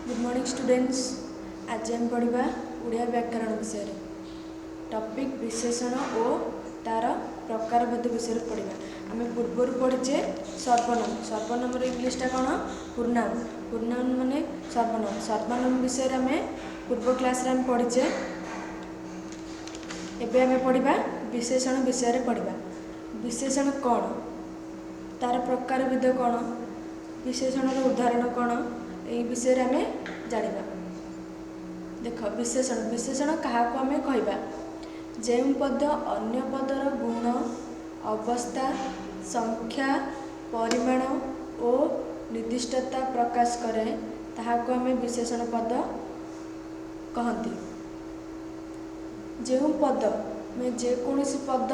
Good morning students. आज हम पढ़ा ओडिया व्याकरण विषय टॉपिक विशेषण और तार प्रकारभेद विषय पढ़ा। आम पूर्वर पढ़ीचे सर्वनाम। सर्वनाम इंग्लीशटा कौन? पूर्णाम। पूर्णाम माने सर्वनाम। सर्वनाम विषय आम पूर्व क्लास रे पढ़ीचे। एबे आम पढ़ा विशेषण विषय पढ़ा। विशेषण कौन, तार प्रकारभेद कौन, विशेषण उदाहरण कौन, यही विषय आम जाना। देख विशेषण विशेषण क्या आम कहवा जो पद अन्य पदर गुण, अवस्था, संख्या, परिमाण और निर्दिष्टता प्रकाश करे ताहाको आम विशेषण पद कहती। जो पद में जेकोसी पद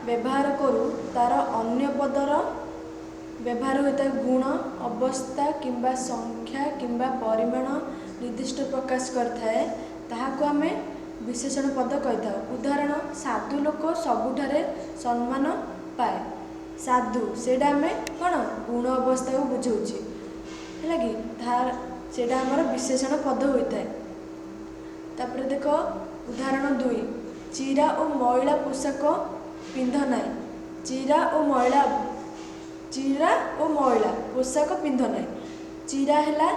व्यवहार करूँ तार अन्य पदर व्यवहार होता है गुण, अवस्था किंबा संख्या किंबा परिमाण निर्दिष्ट प्रकाश करता ताहाको आम विशेषण पद कही। उदाहरण साधु लोक सबुठारे सम्मान पाए। साधु से आम कौन गुण अवस्था को बुझाऊँ है कि सेटा आमर विशेषण पद होता है। तापर देख उदाहरण 2 चिरा और मैला पोशाक पिंध ना। चिरा और मैला पोशाक पिंध ना। चिरा है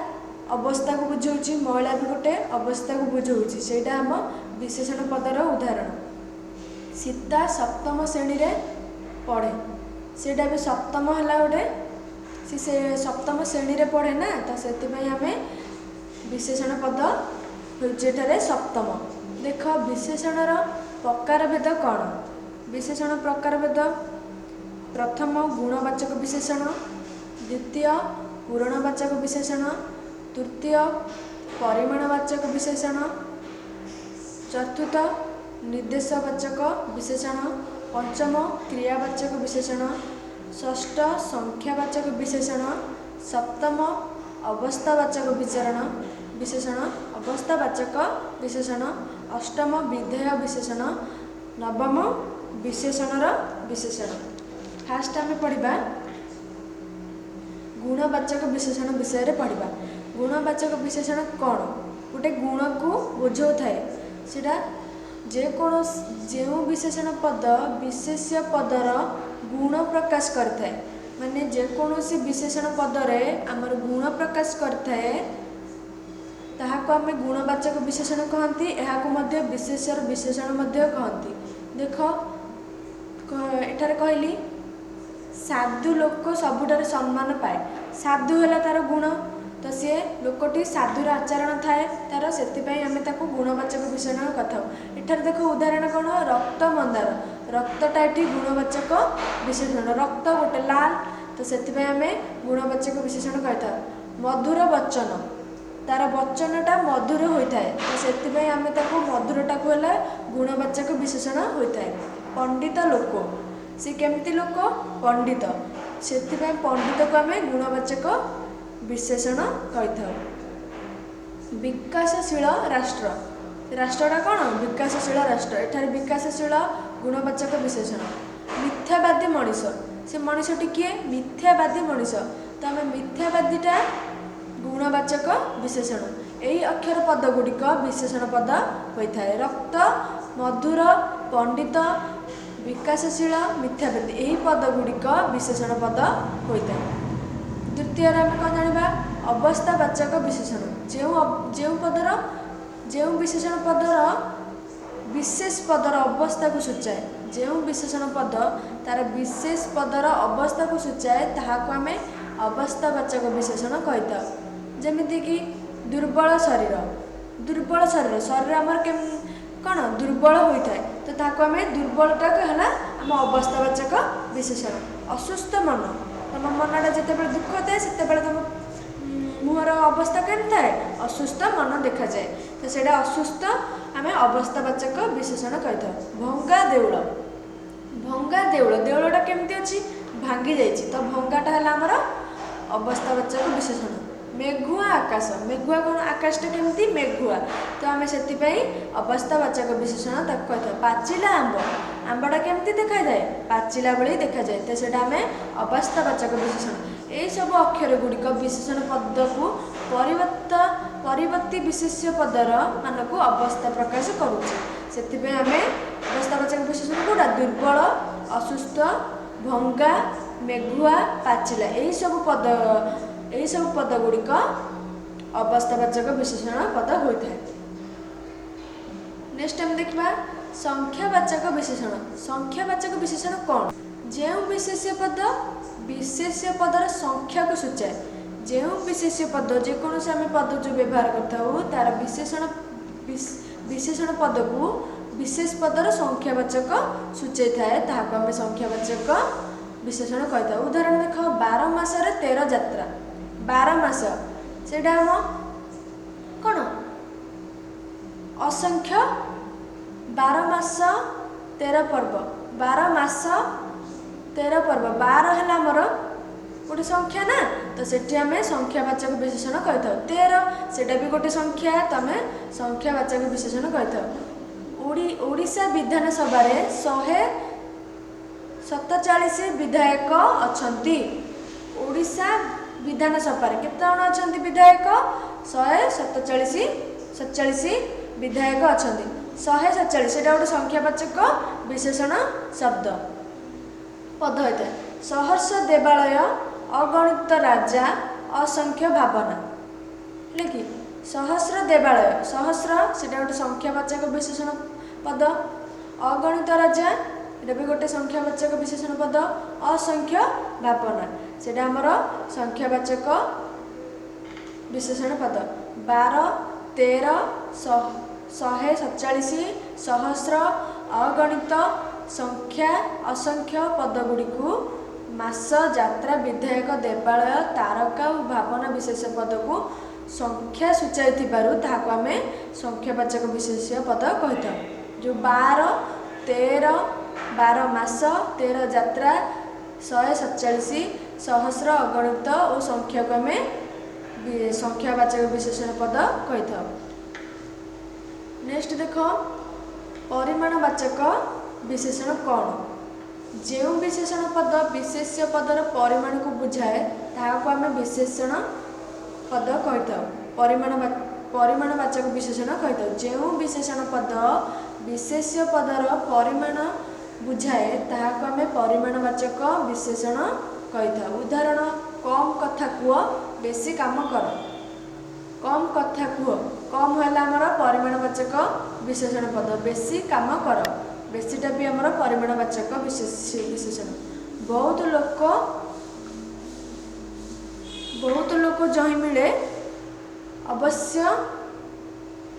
अवस्था को बुझाऊँ, मैला भी गोटे अवस्था को बुझाऊँ, से आम विशेषण पदर उदाहरण। सीता सप्तम श्रेणी रे पढ़े, सेटा भी सप्तम है गोटे, से सप्तम श्रेणी रे पढ़े ना, तो से आम विशेषण पद होठे सप्तम। देख विशेषणर प्रकारभेद कौन? विशेषण प्रकारभेद प्रथम गुणवाचक विशेषण, द्वितीय पूरणवाचक विशेषण, तृतीय परिमाणवाचक विशेषण, चतुर्थ निर्देशवाचक विशेषण, पंचम क्रियावाचक विशेषण, षष्ठ संख्यावाचक विशेषण, सप्तम अवस्थावाचक विशेषण अवस्थावाचक विशेषण, अष्टम विधेय विशेषण, नवम विशेषणर विशेषण। फास्ट आम पढ़ा गुणवाचक विशेषण विषय पढ़ा। गुणवाचक विशेषण कौन? गोटे गुण को बुझाऊ थाए, सेटा जो विशेषण पद विशेष्य पदर गुण प्रकाश करता माने जेकोसी विशेषण पदरे आमर गुण प्रकाश करता ताहाको आम गुणवाचक विशेषण कहती। यह विशेष्यर विशेषण कहती। देख एठारे कहली साधु लोक सबुठारे सम्मान पाए। साधु है तार गुण, तो सी लोकटी साधुर आचरण थाए तार से आम ताको गुणवाचक विशेषण कथा। एठार देख उदाहरण कौन? रक्त मंदार। रक्तटा ये गुणवाचक विशेषण। रक्त गोटे लाल, तो से आम गुणवाचक विशेषण कही। मधुर वचन, तार वचनटा मधुर होता है, तो से आम ताको मधुरटा को गुणवाचक विशेषण होता है। पंडित लोक, सी केमती लोक? पंडित, से पंडित को आम गुणवाचक विशेषण कही। विकासशील राष्ट्र, राष्ट्रटा कौन? विकासशील राष्ट्र। एठार विकासशील गुणवाचक विशेषण। मिथ्यावादी मनीष, से मनीषटी किए? मिथ्यावादी मनीष, तो आम मिथ्यावादीटा गुणवाचक विशेषण। यही अक्षर पद गुड़िक विशेषण पद होता है। रक्त, मधुर, पंडित, विकासशील, मिथ्यावादी, यही पद गुड़िक विशेषण पद होता है। द्वितीय आम कौन जाना? अवस्थावाचक विशेषण। जो विशेषण पदर विशेष पदर अवस्था को सूचाए, जो विशेषण पद तार विशेष पदर अवस्था को सूचाए ताहाको आम अवस्थावाचक विशेषण कही। जमीती कि दुर्बल शरीर। दुर्बल शरीर, शरीर आमर कौन दुर्बल होता है, तो ताको आम दुर्बलटा है आम अवस्थावाचक विशेषण। असुस्थ मन, तुम मनटा जिते दुख थाए से तुम मुहर अवस्था केमती थाए? असुस्थ मन देखा जाए, तो से असुस्थ आम अवस्थावाचक विशेषण कही। भंगा देउल, भंगा देउल, देउलटा केमती अच्छी? भांगी जाइए, तो भंगाटा है आमर अवस्थावाचक विशेषण। मेघुआ आकाश, मेघुआ कौन? आकाशटा केमती? मेघुआ, तो आम से अवस्थावाचक विशेषण ताको कही। पाचिला आंब, आंबटा केमती देखा जाए? पाचिला भली देखा जाए, तो से आम अवस्थावाचक विशेषण। यही सब अक्षर गुड़िक विशेषण पद को परिवर्ती विशेष्य पदर मान को अवस्था प्रकाश करुचे से आम अवस्थावाचक विशेषण कौटा दुर्बल असुस्थ भंगा मेघुआ पाचिला यही सब पद गुड़िक अवस्थावाचक विशेषण पद होता है। नेक्स्ट टाइम देखा संख्यावाचक विशेषण। संख्यावाचक विशेषण कौन? जो विशेष्य पदर संख्या को सूचाए। जो विशेष्य पद जेकोसी आम पद जो व्यवहार करता तार विशेषण पद को विशेष पदर संख्यावाचक सूचाई थाए ताहाको आम संख्यावाचक विशेषण कही था। उदाहरण देख 12 मासरे 13 यात्रा। 12 मास से कौन असंख्य 12 मास 13 पर्व 12 मास 13 पर्व 12 है आमर गोटे संख्या ना तो सेठी आम संख्यावाचक विशेषण कही था। 13 सेटा भी गोटे संख्या तो आम संख्यावाचक विशेषण कही था। ओडिशा विधानसभा 147 विधायक अछंती। ओडिशा विधानसभा केते जण अछंती विधायक 147 विधायक अछंती। 147 सेटा गोटे संख्यावाचक विशेषण शब्द पद होता है। सहर्ष देवालय अगणित राजा असंख्य भावना है कि सहस्र देवालय सहस्र सेटा गोटे संख्यावाचक विशेषण पद। अगणित राजा ये भी गोटे संख्यावाचक विशेषण पद। असंख्य भावना सेटा आमर संख्यावाचक विशेषण पद। 12 13 147 सहस्र अगणित संख्या असंख्य पद गुड़ी को मास यात्रा विधायक देवालय तारका और भावना विशेष पद को संख्या सूचाई आम संख्यावाचक विशेष पद कही था। जो 12 13 12 मास 13 यात्रा 147 सहस्र अगणित और संख्या को आम संख्यावाचक विशेषण पद कही था। नेक्स्ट देख परिमाणवाचक विशेषण कौन? जो विशेषण पद विशेष्य पदर परिमाण को बुझाए ताहाको आम विशेषण पद कही था। परिमाणवाचक विशेषण कही था। जो विशेषण पद विशेष्य पदर परिमाण बुझाए ताहाको आम परिमाणवाचक विशेषण कही था। उदाहरण कम कथा कुह बेसी काम कर। कम कथा कुह कम है आमर परिमाणवाचक विशेषण पद। बेसी काम कर बेसीटा भी आमर परिमाणवाचक विशेषण। बहुत लोक जही मिले अवश्य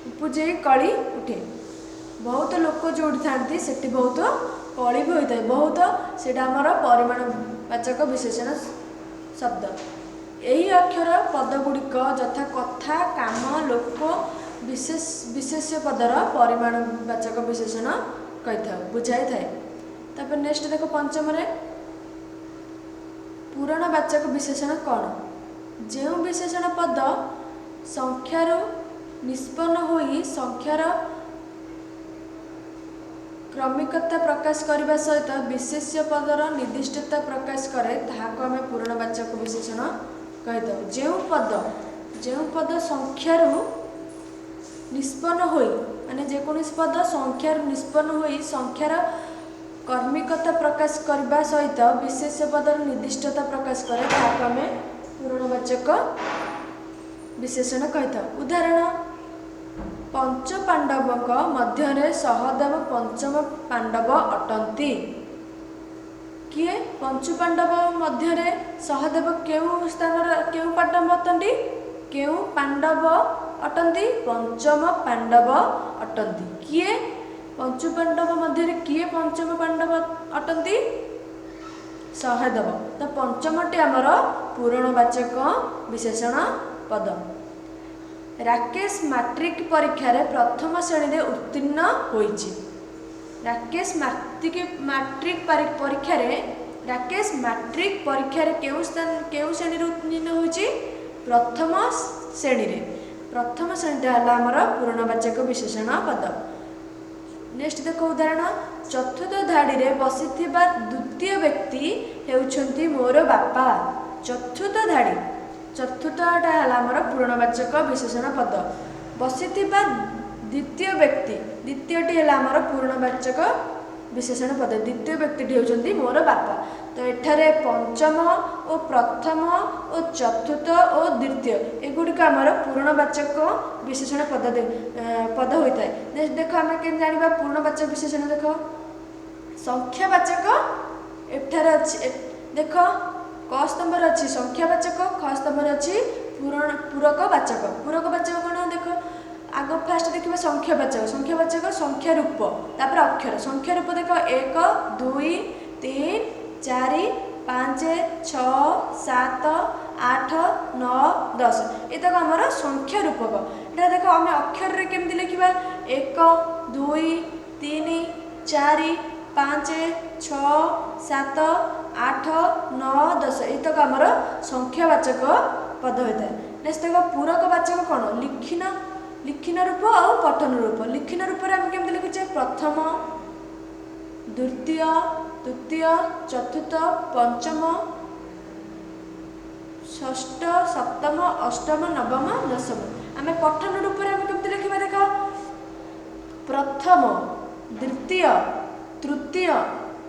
उपजे कली उठे। बहुत लोक जो था से बहुत कली भी होता है। बहुत से आमर परिमाणवाचक विशेषण शब्द। यही अक्षर पद गुड़िक यथा कथा काम लोक विशेष्य पदर परिमाणवाचक विशेषण कही था बुझाई थाए। तापर नेक्स्ट देख पंचम पूरणवाचक विशेषण कौन? जो विशेषण पद संख्यार निष्पन्न होई संख्यार क्रमिकता प्रकाश करने सहित विशेष्य पदर निर्दिष्टता प्रकाश करे ताहाको आम पूरणवाचक विशेषण कही था। जो पद संख्यार निष्पन्न होई माने जेकोसी पद संख्यार निष्पन्न होई संख्यार कर्मिकता प्रकाश करने सहित विशेष्य पदर निर्दिष्टता प्रकाश करे ताहाको आम पूरणवाचक विशेषण कही था। उदाहरण पंच पांडवों मध्य सहदेव पंचम पांडव अटंती। किए पंचु पांडव मध्य सहदेव क्यों स्थान क्यों पांडव अटंती? क्यों पांडव अटंती? पंचम पांडव अटंती। किए पंचु पांडव मध्य किए पंचम पांडव अटंती? सहदेव। तो पंचमटी आमर पूरणवाचक विशेषण पद। राकेश मैट्रिक परीक्षा रे प्रथम श्रेणी रे उत्तीर्ण होईछि। राकेश मैट्रिक परीक्षा रे राकेश मैट्रिक परीक्षा रे केउ श्रेणी रे उत्तीर्ण होईछि? प्रथम श्रेणी रे। प्रथम श्रेणी हला हमर पूर्णवाचक विशेषण पद। नेक्स्ट देखो उदाहरण चतुर्थ धाड़ी रे बसिथिबा द्वितीय व्यक्ति हेउछंती मोर बापा। चतुर्थ धाड़ी चतुर्थटा है आमर पूर्णवाचक विशेषण पद। बसिथिबा द्वितीय व्यक्ति द्वितीयटी है आमर पूर्णवाचक विशेषण पद। द्वितीय व्यक्ति होउछन्ती मोर बापा। तो एठारे पंचम और प्रथम और चतुर्थ और द्वितीय एगुड़िक आमर पूर्णवाचक विशेषण पद होता है। देख आम के जाना पूर्णवाचक विशेषण देख संख्यावाचक एठारे अच्छी देख क स्तंभर अच्छी संख्यावाचक ख स्तंभर अच्छी पूरकवाचक। पूरकवाचक कौन देख आग फास्ट देखिए संख्यावाचक संख्या रूप तापर अक्षर संख्या रूप देख 1 2 3 4 5 6 7 8 9 10 ये तक आमर संख्या रूपक। ये देख आम अक्षर रे केमती लिखा 1 2 3 4 5 6 7 8 9 10 ये तक आमर संख्यावाचक पद होता है। नेक्स्ट देख पूरकवाचक कौन लिखिन रूप और पठन रूप। लिखिन रूप में आम केमती लिखुचे प्रथम द्वितीय तृतीय चतुर्थ पंचम षष्ठ सप्तम अष्टम नवम दशम। आम पठन रूप में आम केमती लिखा देख प्रथम द्वितीय तृतीय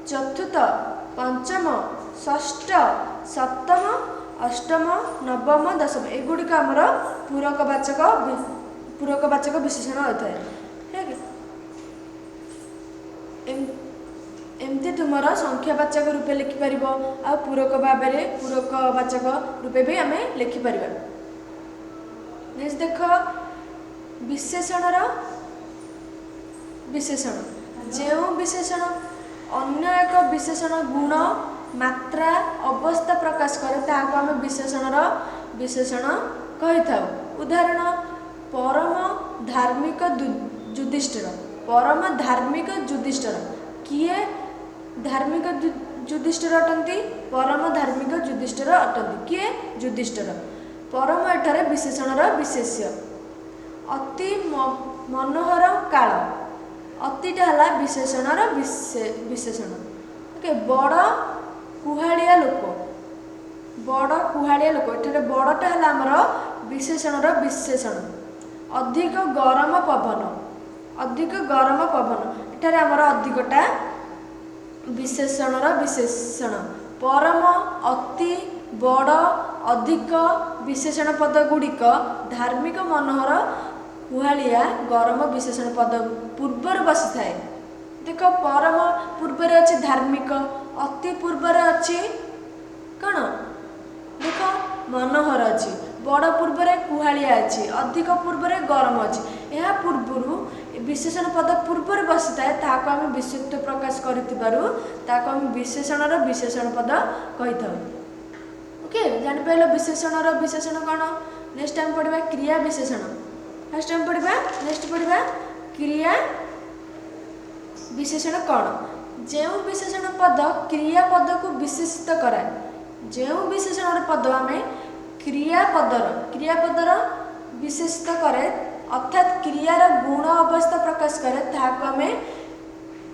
चतुर्थ पंचम षष्ठ सप्तम अष्टम नवम दशम एगुड़िक आमर पूरकवाचक विशेषण होता है। एमती तुम संख्यावाचक रूपे लिखिपर आ पूरक भाव में पूरकवाचक रूपे भी आम लिखिपर। नेक्स्ट देख विशेषणर विशेषण जो विशेषण अन्य एक विशेषण गुण मात्रा अवस्था प्रकाश करे ताको आम विशेषणर विशेषण कही था। उदाहरण परम धार्मिक युधिष्ठिर। परम धार्मिक युधिष्ठिर किए धार्मिक युधिष्ठिर अटंती परम धार्मिक युधिष्ठिर अटंती किए युधिष्ठिर। परम एठारे विशेषणर विशेष्य। अति मनोहर काल अतिटा है विशेषणर विशेषण। ओके बड़ कुहाड़िया लोक बड़ कुहाड़िया लोक एठारे बड़टा है आमर विशेषणर विशेषण। अधिक गरम पवन एठारे आमर अधिकटा विशेषणर विशेषण। परम अति बड़ अधिक विशेषण पद गुड़िक धार्मिक मनोहर कुहाड़िया गरम विशेषण पद पूर्वर बसी थाए। देख परम पूर्वर अच्छी धार्मिक अति पूर्वर अच्छी कौन देख मनोहर अच्छी बड़ पूर्वर कुहाड़िया अच्छी अधिक पूर्वर गरम अच्छी। यह पूर्वर विशेषण पद पूर्वर बसी थाए ताको आम विशेषत्व प्रकाश करथिबारु विशेषणर विशेषण पद कही था। ओके जानि पाइल विशेषणर विशेषण कौन। नेक्स्ट टाइम पढ़ा क्रिया विशेषण। फर्स्ट टाइम पढ़ा नेक्स्ट पढ़ा क्रिया विशेषण कौन। जो विशेषण पद क्रिया पद को विशेषित कराए जो विशेषण पद आम क्रियापदर विशेषित करे अर्थात क्रियार गुण अवस्था प्रकाश करे ताको आम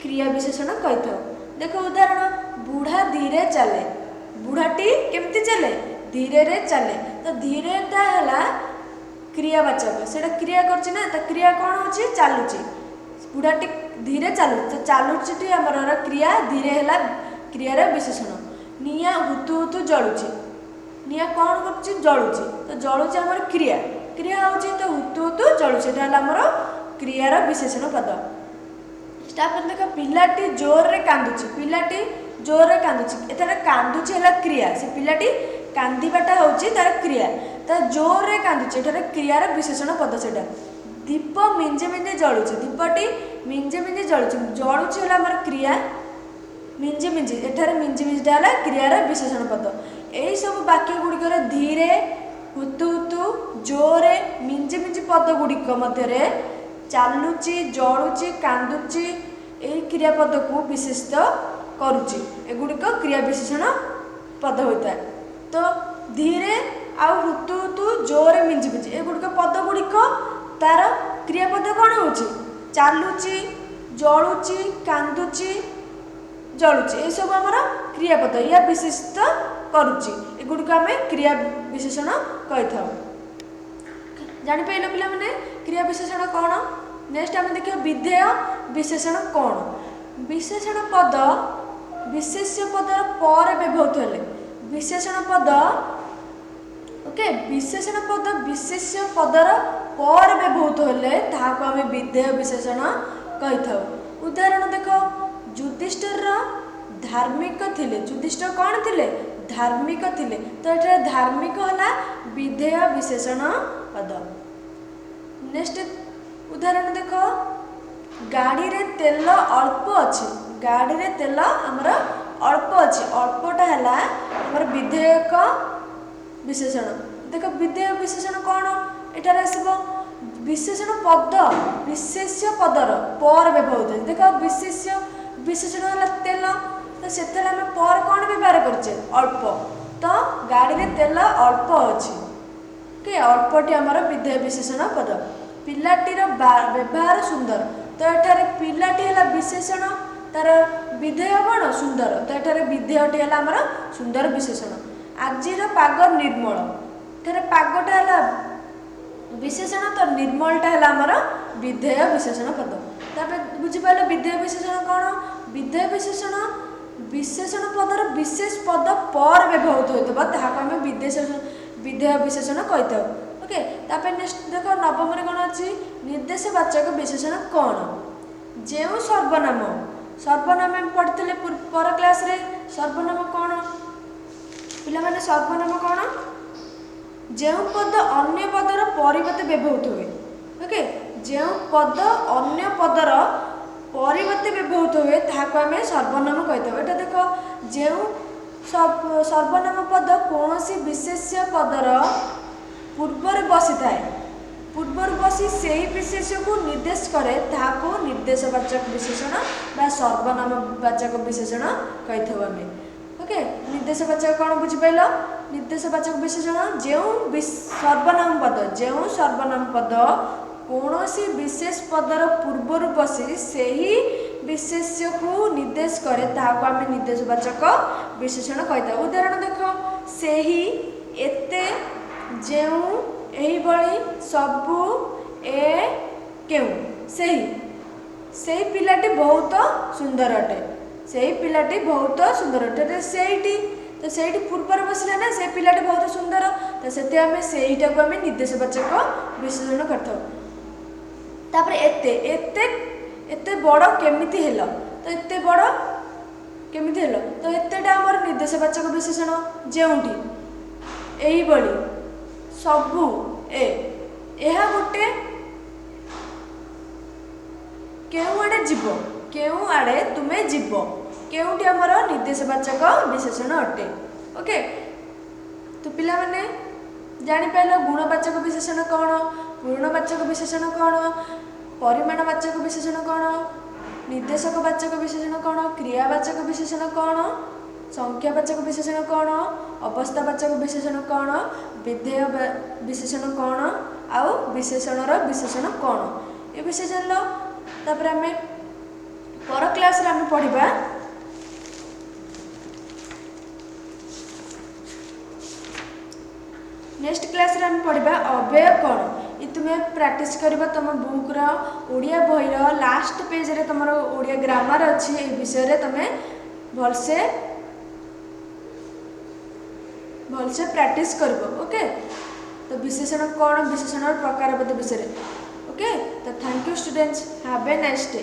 क्रिया विशेषण कही था। देख उदाहरण बुढ़ा धीरे चले। बुढ़ाटी केमती चले धीरे रे चले। तो धीरेटा है क्रियावाचक से क्रिया करछि ना तो क्रिया कौन होची चालुची। बुढ़ाटी धीरे चालू तो चालुची आमर क्रिया धीरे है क्रियार विशेषण। निया हुतु हुतु जलुची निया कौन कर जलुची तो जलुची आमर क्रिया क्रिया होची तो हुतु हुतु जलुची आमर क्रियार विशेषण पद। तापर देख पिलाटी जोर रे कांदुची। पिलाटी जोर रे कांदुची एथारे कांदुची है क्रिया से पिलाटी कांदीबाटा होची तार क्रिया तो जोर रे कांदुची एथारे क्रियार विशेषण पद सेटा। दीप मिंजे मिंजे जलुची दीपटी मिंजे मिंजे जलुची जलुची है आमर क्रिया मिंजे मिंजे एठारे मिंजे मिंजेटा है क्रियार विशेषण पद। यही सब वाक्य गुड़िकर धीरे हुतु हुतु जोरे मिंजे मिंजे पद गुड़िक मध्य चालुची जलुची कांदुची यही क्रियापद को विशेषित करुची एगुड़िक क्रिया विशेषण पद होता है। तो धीरे आउ हुतु हुतु जोरे मिंजे मिंजे एगुड़िक पद गुड़िक तार क्रियापद कौन होची चालुची जलुची कांदुची जलुची ये सब आमर क्रियापद या विशेषित करुच्ची एगुड़ी आम क्रिया विशेषण कही था। जापारे पे क्रिया विशेषण कौन। नेक्स्ट आम देखिए विधेय विशेषण कौन। विशेषण पद विशेष्य पदर पर व्यवहृत हेले विशेषण पद ओके विशेषण पद विशेष्य पदर पर व्यवहृत हेले ताहाको आम विधेय विशेषण कही था। उदाहरण देख युधिष्ठिर धार्मिक थिले युधिष्ठिर कौन थिले धार्मिक थिले तो ये धार्मिक है विधेय विशेषण पद। नेक्स्ट उदाहरण देख गाड़ी रे तेल अल्प अच्छी गाड़ी रे तेल आमर अल्प अच्छी अल्पटा है आमर विधेयक विशेषण। देख विधेय विशेषण कौन एटार आसब विशेषण पद विशेष्य पदर पर व्यवहृत देख विशेष्य विशेषण है तेल तो से आम पर कौन व्यवहार करचे अल्प तो गाड़ी रे तेल अल्प अच्छी के अल्पटी आमर विधेय विशेषण पद। पिलाटीर व्यवहार सुंदर तो एठारे पिलाटी है विशेषण तार विधेय कौन सुंदर तो एठारे विधेयटी है आमर सुंदर विशेषण। आजिर पाग निर्मल एठारे पागटा है विशेषण तो निर्मलटा है आमर विधेय विशेषण पद। तापर बुझिपाल विधेय विशेषण कौन विधेय विशेषण विशेषण पदर विशेष पद पर व्यवहृत होता ताहाको आम विधेय विशेषण कही था। ओके तापर नेक्स्ट देख नवम कौन अच्छी निर्देशवाचक विशेषण कौन जो सर्वनाम सर्वनाम पढ़ते पर क्लास रे सर्वनाम कौन पिला सर्वनाम कौन जो पद अन्य पदर परिवर्ते व्यवहृत हुए। ओके जो पद अन्य पदर परिवर्ते व्यवहृत हुए ताहाको आम सर्वनाम कही था। एटा देख जो सर्वनाम पद कौन विशेष्य पदर पूर्वर बसी थाए पूर्वर बसी से ही विशेष्य को निर्देश करे ताहाको निर्देशवाचक विशेषण बा सर्वनाम वाचक विशेषण कही था आम। ओके निर्देशवाचक कौन बुझिपाल निर्देशवाचक विशेषण जो सर्वनाम पद कौन विशेष पदर पूर्वर बसी से ही विशेष्य को निर्देश करे ताहाको आम निर्देशवाचक विशेषण कही था। उदाहरण देख से ही एते जेउ एही बड़ी सबु ए केउ से पिलाटी बहुत सुंदर अटे से पिलाटी बहुत सुंदर अटे सेठी तो सेठी पूर्वर बसला ना से पिलाटी बहुत सुंदर तो से आम सेटा को आम निर्देशवाचक विशेषण करथाउ। तापर एते एते एते बड़ केमिति हेल तो एते बड़ केमिति हेल तो एतेटा आमर निर्देशवाचक विशेषण जेउठी एही बड़ी सबू एहा गोटे केउ आड़े जीव केउ आड़े तुमे जीव केउटी आमर निर्देशवाचक विशेषण अटे। ओके तो पिला माने जानि पाइल गुणवाचक विशेषण कौन पूर्णवाचक विशेषण कौन परिमाणवाचक विशेषण कौन निर्देशकवाचक विशेषण कौन क्रियावाचक विशेषण कौन संख्यावाचक विशेषण कौन अवस्थावाचक विशेषण कौन विधेय विशेषण कौन आउ विशेषणर विशेषण कौन ये विषय जान लो। तापर आम पर क्लास रे आम पढ़िबा नेक्स्ट क्लास रे आम पढ़िबा अव्यय कौन ये तुम्हें प्रैक्टिस करबा तुम बुक रो ओडिया बही रो लास्ट पेज रे तुमरो ओडिया ग्रामर अच्छी ए विषय रे तुम भलसे प्रैक्टिस करबो। ओके तो विशेषण कौन विशेषण प्रकार विषय। ओके तो thank you students have a nice day.